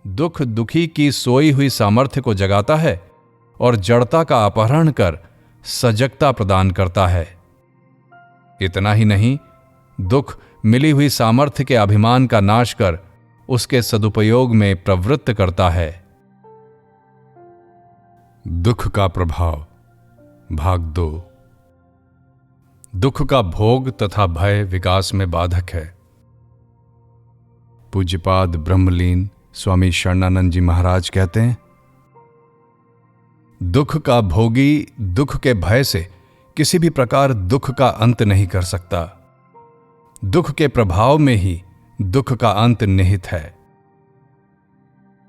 दुख दुखी की सोई हुई सामर्थ्य को जगाता है और जड़ता का अपहरण कर सजगता प्रदान करता है। इतना ही नहीं, दुख मिली हुई सामर्थ्य के अभिमान का नाश कर उसके सदुपयोग में प्रवृत्त करता है। दुख का प्रभाव भाग 2। दुख का भोग तथा भय विकास में बाधक है। पूज्यपाद ब्रह्मलीन स्वामी शरणानंद जी महाराज कहते हैं, दुख का भोगी दुख के भय से किसी भी प्रकार दुख का अंत नहीं कर सकता। दुख के प्रभाव में ही दुख का अंत निहित है।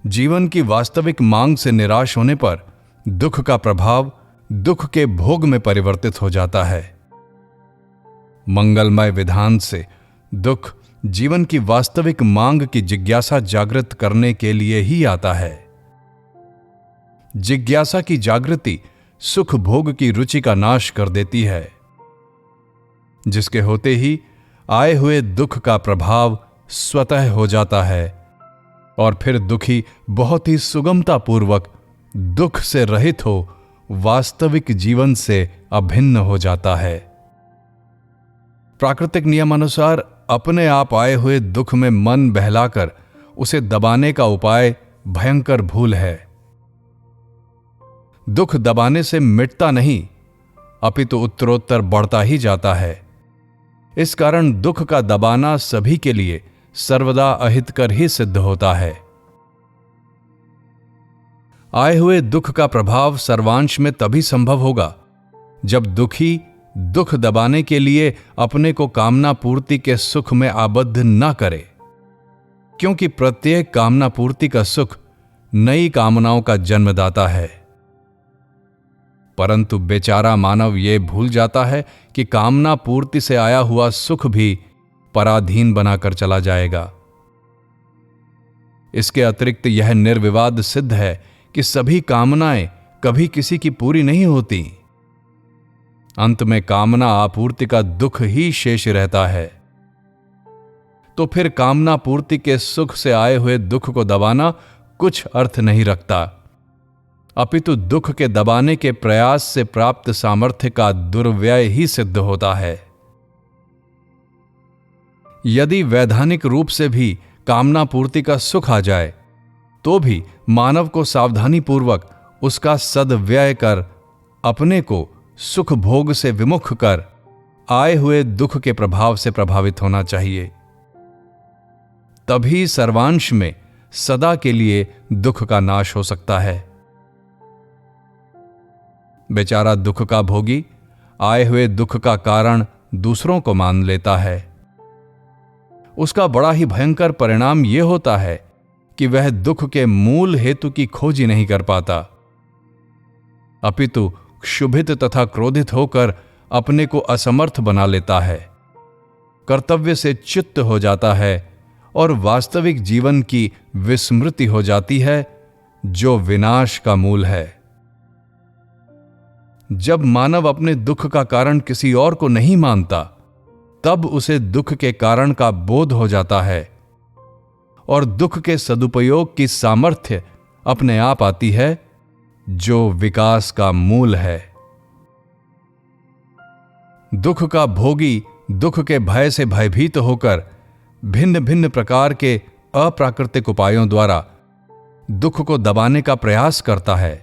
जीवन की वास्तविक मांग से निराश होने पर दुख का प्रभाव दुख के भोग में परिवर्तित हो जाता है। मंगलमय विधान से दुख जीवन की वास्तविक मांग की जिज्ञासा जागृत करने के लिए ही आता है। जिज्ञासा की जागृति सुख भोग की रुचि का नाश कर देती है, जिसके होते ही आए हुए दुख का प्रभाव स्वतः हो जाता है और फिर दुखी बहुत ही सुगमता पूर्वक दुख से रहित हो वास्तविक जीवन से अभिन्न हो जाता है। प्राकृतिक नियमानुसार अपने आप आए हुए दुख में मन बहलाकर उसे दबाने का उपाय भयंकर भूल है। दुख दबाने से मिटता नहीं, अपितु उत्तरोत्तर बढ़ता ही जाता है। इस कारण दुख का दबाना सभी के लिए सर्वदा अहितकर ही सिद्ध होता है। आए हुए दुख का प्रभाव सर्वांश में तभी संभव होगा जब दुखी दुख दबाने के लिए अपने को कामना पूर्ति के सुख में आबद्ध न करे, क्योंकि प्रत्येक कामना पूर्ति का सुख नई कामनाओं का जन्मदाता है। परंतु बेचारा मानव यह भूल जाता है कि कामना पूर्ति से आया हुआ सुख भी पराधीन बनाकर चला जाएगा। इसके अतिरिक्त यह निर्विवाद सिद्ध है कि सभी कामनाएं कभी किसी की पूरी नहीं होती। अंत में कामना आपूर्ति का दुख ही शेष रहता है। तो फिर कामना पूर्ति के सुख से आए हुए दुख को दबाना कुछ अर्थ नहीं रखता, अपितु दुख के दबाने के प्रयास से प्राप्त सामर्थ्य का दुर्व्यय ही सिद्ध होता है। यदि वैधानिक रूप से भी कामना पूर्ति का सुख आ जाए, तो भी मानव को सावधानी पूर्वक उसका सद्व्यय कर अपने को सुख भोग से विमुख कर आए हुए दुख के प्रभाव से प्रभावित होना चाहिए। तभी सर्वांश में सदा के लिए दुख का नाश हो सकता है। बेचारा दुख का भोगी आए हुए दुख का कारण दूसरों को मान लेता है। उसका बड़ा ही भयंकर परिणाम यह होता है कि वह दुख के मूल हेतु की खोज ही नहीं कर पाता, अपितु क्षुभित तथा क्रोधित होकर अपने को असमर्थ बना लेता है, कर्तव्य से च्युत हो जाता है और वास्तविक जीवन की विस्मृति हो जाती है, जो विनाश का मूल है। जब मानव अपने दुख का कारण किसी और को नहीं मानता, तब उसे दुख के कारण का बोध हो जाता है और दुख के सदुपयोग की सामर्थ्य अपने आप आती है, जो विकास का मूल है। दुख का भोगी दुख के भय से भयभीत होकर भिन्न भिन्न प्रकार के अप्राकृतिक उपायों द्वारा दुख को दबाने का प्रयास करता है,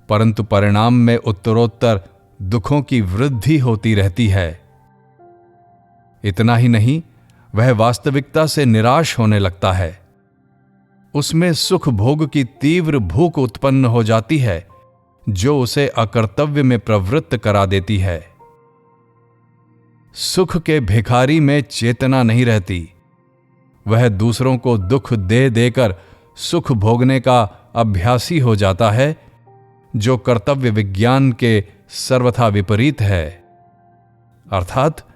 परंतु परिणाम में उत्तरोत्तर दुखों की वृद्धि होती रहती है। इतना ही नहीं, वह वास्तविकता से निराश होने लगता है। उसमें सुख भोग की तीव्र भूख उत्पन्न हो जाती है, जो उसे अकर्तव्य में प्रवृत्त करा देती है। सुख के भिखारी में चेतना नहीं रहती। वह दूसरों को दुख दे देकर सुख भोगने का अभ्यासी हो जाता है, जो कर्तव्य विज्ञान के सर्वथा विपरीत है। अर्थात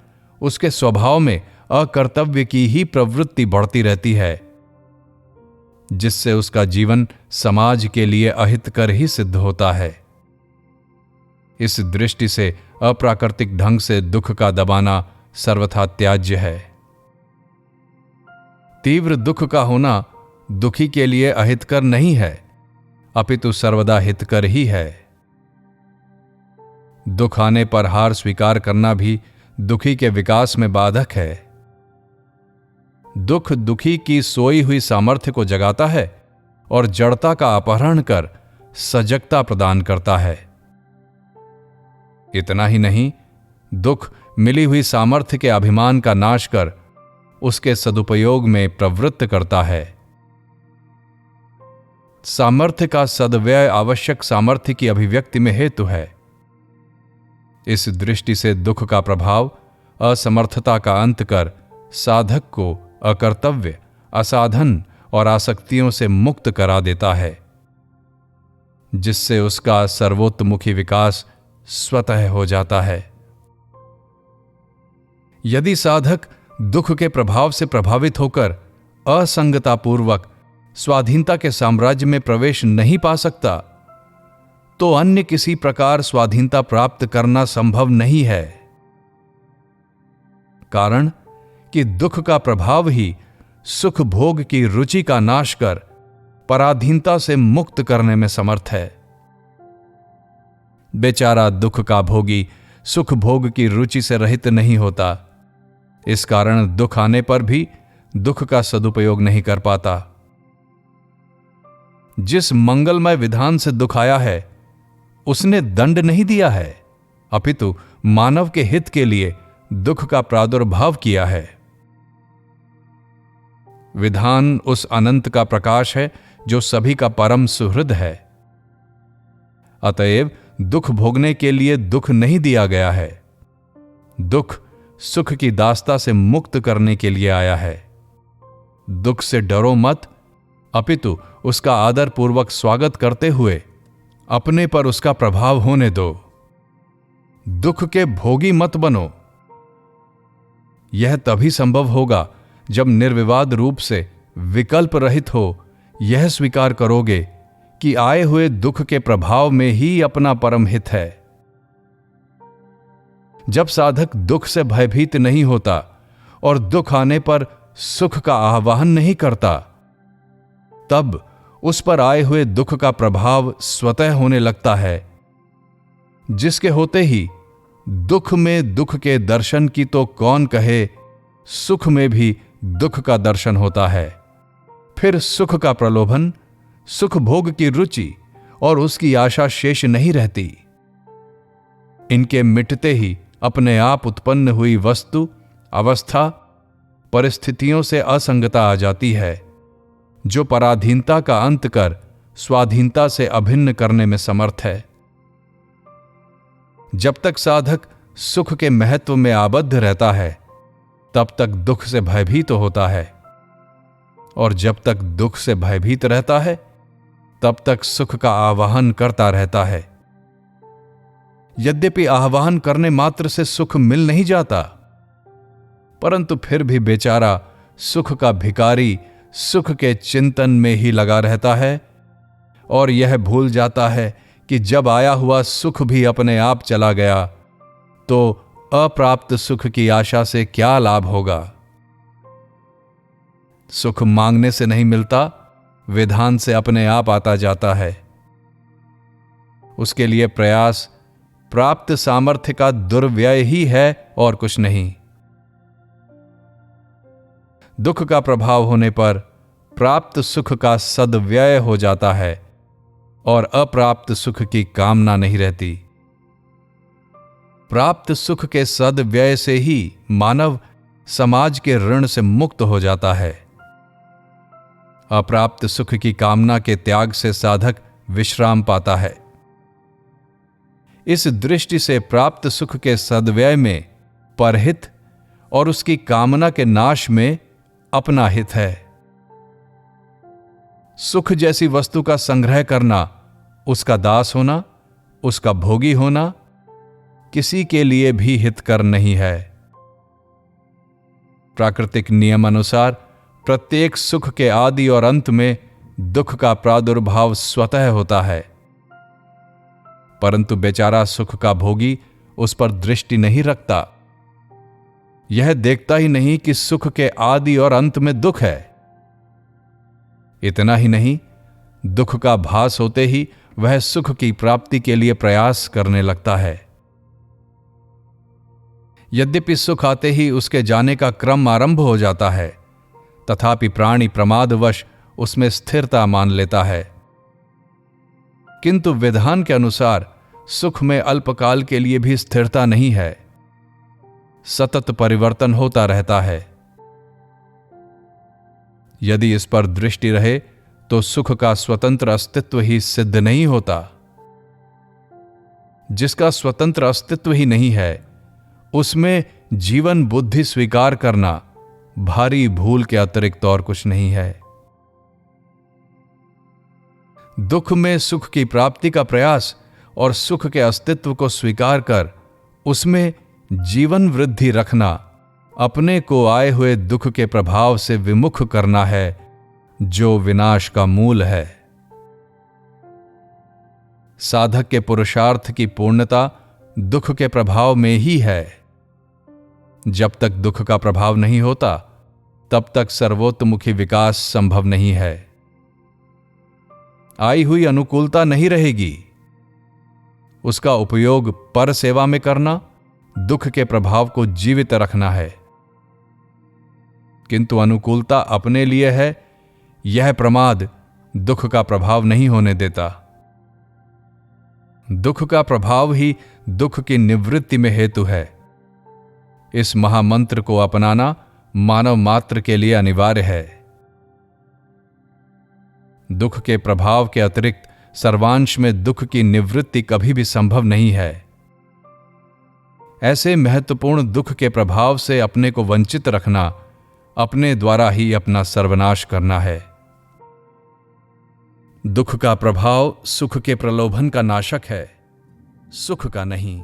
उसके स्वभाव में अकर्तव्य की ही प्रवृत्ति बढ़ती रहती है, जिससे उसका जीवन समाज के लिए अहितकर ही सिद्ध होता है। इस दृष्टि से अप्राकृतिक ढंग से दुख का दबाना सर्वथा त्याज्य है। तीव्र दुख का होना दुखी के लिए अहितकर नहीं है, अपितु सर्वदा हितकर ही है। दुख आने पर हार स्वीकार करना भी दुखी के विकास में बाधक है। दुख दुखी की सोई हुई सामर्थ्य को जगाता है और जड़ता का अपहरण कर सजगता प्रदान करता है। इतना ही नहीं, दुख मिली हुई सामर्थ्य के अभिमान का नाश कर उसके सदुपयोग में प्रवृत्त करता है। सामर्थ्य का सद्व्यय आवश्यक सामर्थ्य की अभिव्यक्ति में हेतु है। इस दृष्टि से दुख का प्रभाव असमर्थता का अंत कर साधक को अकर्तव्य, असाधन और आसक्तियों से मुक्त करा देता है, जिससे उसका सर्वोत्तमुखी विकास स्वतः हो जाता है। यदि साधक दुख के प्रभाव से प्रभावित होकर असंगतापूर्वक स्वाधीनता के साम्राज्य में प्रवेश नहीं पा सकता, तो अन्य किसी प्रकार स्वाधीनता प्राप्त करना संभव नहीं है। कारण कि दुख का प्रभाव ही सुख भोग की रुचि का नाश कर पराधीनता से मुक्त करने में समर्थ है। बेचारा दुख का भोगी सुख भोग की रुचि से रहित नहीं होता। इस कारण दुख आने पर भी दुख का सदुपयोग नहीं कर पाता। जिस मंगलमय विधान से दुख आया है, उसने दंड नहीं दिया है, अपितु मानव के हित के लिए दुख का प्रादुर्भाव किया है। विधान उस अनंत का प्रकाश है जो सभी का परम सुहृद है। अतएव दुख भोगने के लिए दुख नहीं दिया गया है। दुख सुख की दास्ता से मुक्त करने के लिए आया है। दुख से डरो मत, अपितु उसका आदरपूर्वक स्वागत करते हुए अपने पर उसका प्रभाव होने दो। दुख के भोगी मत बनो। यह तभी संभव होगा जब निर्विवाद रूप से विकल्प रहित हो यह स्वीकार करोगे कि आए हुए दुख के प्रभाव में ही अपना परम हित है। जब साधक दुख से भयभीत नहीं होता और दुख आने पर सुख का आह्वान नहीं करता, तब उस पर आए हुए दुख का प्रभाव स्वतः होने लगता है, जिसके होते ही दुख में दुख के दर्शन की तो कौन कहे, सुख में भी दुख का दर्शन होता है। फिर सुख का प्रलोभन, सुख भोग की रुचि और उसकी आशा शेष नहीं रहती। इनके मिटते ही अपने आप उत्पन्न हुई वस्तु, अवस्था, परिस्थितियों से असंगता आ जाती है, जो पराधीनता का अंत कर स्वाधीनता से अभिन्न करने में समर्थ है। जब तक साधक सुख के महत्व में आबद्ध रहता है, तब तक दुख से भयभीत होता है, और जब तक दुख से भयभीत रहता है, तब तक सुख का आवाहन करता रहता है। यद्यपि आह्वान करने मात्र से सुख मिल नहीं जाता, परंतु फिर भी बेचारा सुख का भिखारी सुख के चिंतन में ही लगा रहता है और यह भूल जाता है कि जब आया हुआ सुख भी अपने आप चला गया तो अप्राप्त सुख की आशा से क्या लाभ होगा। सुख मांगने से नहीं मिलता, विधान से अपने आप आता जाता है। उसके लिए प्रयास प्राप्त सामर्थ्य का दुर्व्यय ही है और कुछ नहीं। दुख का प्रभाव होने पर प्राप्त सुख का सद्व्यय हो जाता है और अप्राप्त सुख की कामना नहीं रहती। प्राप्त सुख के सद्व्यय से ही मानव समाज के ऋण से मुक्त हो जाता है। अप्राप्त सुख की कामना के त्याग से साधक विश्राम पाता है। इस दृष्टि से प्राप्त सुख के सद्व्यय में परहित और उसकी कामना के नाश में अपना हित है। सुख जैसी वस्तु का संग्रह करना, उसका दास होना, उसका भोगी होना किसी के लिए भी हितकर नहीं है। प्राकृतिक नियम अनुसार प्रत्येक सुख के आदि और अंत में दुख का प्रादुर्भाव स्वतः होता है, परंतु बेचारा सुख का भोगी उस पर दृष्टि नहीं रखता। यह देखता ही नहीं कि सुख के आदि और अंत में दुख है। इतना ही नहीं, दुख का भास होते ही वह सुख की प्राप्ति के लिए प्रयास करने लगता है। यद्यपि सुख आते ही उसके जाने का क्रम आरंभ हो जाता है, तथापि प्राणी प्रमादवश उसमें स्थिरता मान लेता है। किंतु विधान के अनुसार सुख में अल्पकाल के लिए भी स्थिरता नहीं है, सतत परिवर्तन होता रहता है। यदि इस पर दृष्टि रहे तो सुख का स्वतंत्र अस्तित्व ही सिद्ध नहीं होता। जिसका स्वतंत्र अस्तित्व ही नहीं है, उसमें जीवन बुद्धि स्वीकार करना भारी भूल के अतिरिक्त और कुछ नहीं है। दुख में सुख की प्राप्ति का प्रयास और सुख के अस्तित्व को स्वीकार कर उसमें जीवन वृद्धि रखना अपने को आए हुए दुख के प्रभाव से विमुख करना है, जो विनाश का मूल है। साधक के पुरुषार्थ की पूर्णता दुख के प्रभाव में ही है। जब तक दुख का प्रभाव नहीं होता, तब तक सर्वोत्तमुखी विकास संभव नहीं है। आई हुई अनुकूलता नहीं रहेगी। उसका उपयोग पर सेवा में करना, दुख के प्रभाव को जीवित रखना है। किंतु अनुकूलता अपने लिए है, यह प्रमाद दुख का प्रभाव नहीं होने देता। दुख का प्रभाव ही दुख की निवृत्ति में हेतु है। इस महामंत्र को अपनाना मानव मात्र के लिए अनिवार्य है। दुख के प्रभाव के अतिरिक्त सर्वांश में दुख की निवृत्ति कभी भी संभव नहीं है। ऐसे महत्वपूर्ण दुख के प्रभाव से अपने को वंचित रखना अपने द्वारा ही अपना सर्वनाश करना है। दुख का प्रभाव सुख के प्रलोभन का नाशक है, सुख का नहीं।